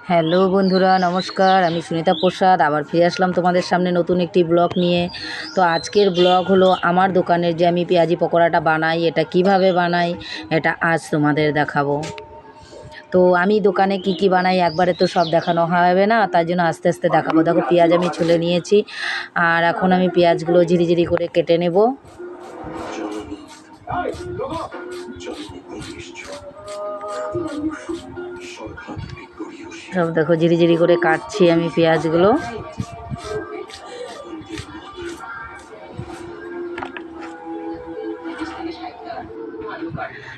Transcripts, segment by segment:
Hello বন্ধুরা, নমস্কার। আমি সুনিতা প্রসাদ আবার ফিরে আসলাম তোমাদের সামনে নতুন একটি ব্লগ নিয়ে। তো আজকের ব্লগ হলো আমার দোকানের যে আমি পেঁয়াজি পকোড়াটা বানাই, এটা কিভাবে বানাই এটা আজ তোমাদের দেখাবো। তো আমি দোকানে কি কি বানাই একবারে তো সব দেখানো হবে না, তাই জন্য আস্তে আস্তে দেখাবো। দেখো পেঁয়াজ আমি ছুলে নিয়েছি, আর এখন আমি পেঁয়াজগুলো ঝিরিঝিরি করে কেটে নেব। সব দেখো ঝিরিঝিরি করে কাটছি আমি পেঁয়াজগুলো।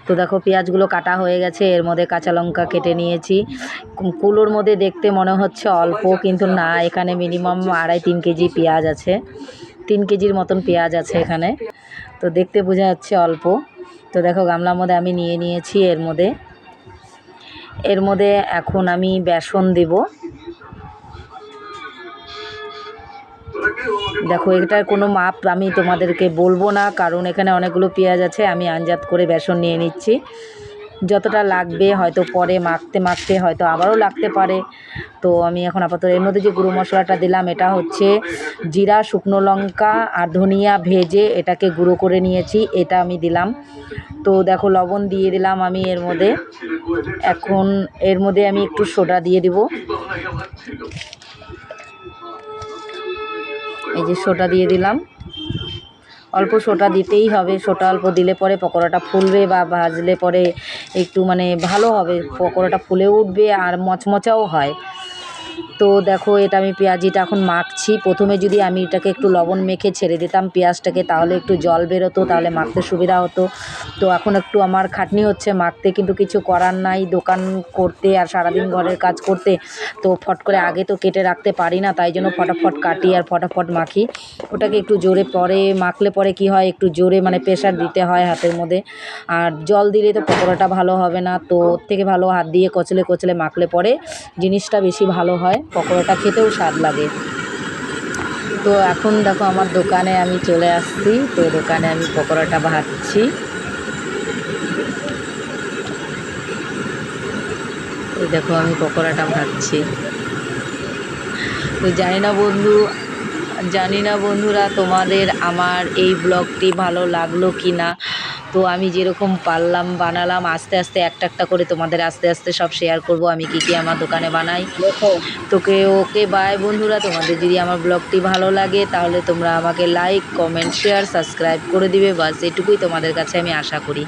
তো দেখো পেঁয়াজগুলো কাটা হয়ে গেছে, এর মধ্যে কাঁচা লঙ্কা কেটে নিয়েছি। কুলোর মধ্যে দেখতে মনে হচ্ছে অল্প, কিন্তু না, এখানে মিনিমাম 2.5-3 কেজি পেঁয়াজ আছে। 3 কেজির মতন পেঁয়াজ আছে এখানে, তো দেখতে বোঝা যাচ্ছে অল্প। তো দেখো গামলার মধ্যে আমি নিয়ে নিয়েছি। এর মধ্যে এখন আমি বেসন দেব। দেখো এটার কোনো মাপ আমি তোমাদেরকে বলবো না, কারণ এখানে অনেকগুলো পেঁয়াজ আছে। আমি আন্দাজ করে বেসন নিয়ে নিচ্ছি, যতটা লাগবে। হয়তো পরে মাখতে মাখতে হয়তো আবারও লাগতে পারে। তো আমি এখন আপাতত এর মধ্যে যে গুঁড়ো মশলাটা দিলাম, এটা হচ্ছে জিরা, শুকনো লঙ্কা আর ধনিয়া ভেজে এটাকে গুঁড়ো করে নিয়েছি, এটা আমি দিলাম। তো দেখো লবণ দিয়ে দিলাম আমি এর মধ্যে। এখন এর মধ্যে আমি একটু সোডা দিয়ে দিব। এই যে সোডা দিয়ে দিলাম। অল্প সোডা দিতেই হবে, সোডা অল্প দিলে পরে পকোড়াটা ফুলবে, বা ভাজলে পরে একটু মানে ভালো হবে, পকোড়াটা ফুলে উঠবে আর মচমচাও হয়। তো দেখো এটা আমি পেঁয়াজিটা এখন মাখছি। প্রথমে যদি আমি এটাকে একটু লবণ মেখে ছেড়ে দিতাম পেঁয়াজটাকে, তাহলে একটু জল বেরোতো, তাহলে মাখতে সুবিধা হতো। তো এখন একটু আমার খাটনি হচ্ছে মাখতে, কিন্তু কিছু করার নাই, দোকান করতে আর সারাদিন ঘরের কাজ করতে তো ফট করে আগে তো কেটে রাখতে পারি না, তাই জন্য ফটাফট কাটি আর ফটাফট মাখি। ওটাকে একটু জোরে পরে মাখলে পরে কি হয়, একটু জোরে মানে প্রেশার দিতে হয় হাতের মধ্যে। আর জল দিলে তো পকোড়াটা ভালো হবে না, তো ওর থেকে ভালো হাত দিয়ে কচলে কচলে মাখলে পরে জিনিসটা বেশি ভালো হয়, পকোড়াটা খেতেও স্বাদ লাগে। তো এখন দেখো আমার দোকানে আমি চলে আসছি। তো দোকানে আমি পকোড়াটা ভাজছি। এই দেখো আমি পকোড়াটা ভাজছি। তো জানি না বন্ধুরা তোমাদের আমার এই ব্লগটি ভালো লাগলো কি না। তো আমি যেরকম পারলাম বানালাম, আস্তে আস্তে একটা একটা করে তোমাদের আস্তে আস্তে সব শেয়ার করব আমি কি কি আমার দোকানে বানাই। ওকে বাই বন্ধুরা। তোমাদের যদি আমার ব্লগটি ভালো লাগে তাহলে তোমরা আমাকে লাইক, কমেন্ট, শেয়ার, সাবস্ক্রাইব করে দিবে, বাস এটুকুই তোমাদের কাছে আমি আশা করি।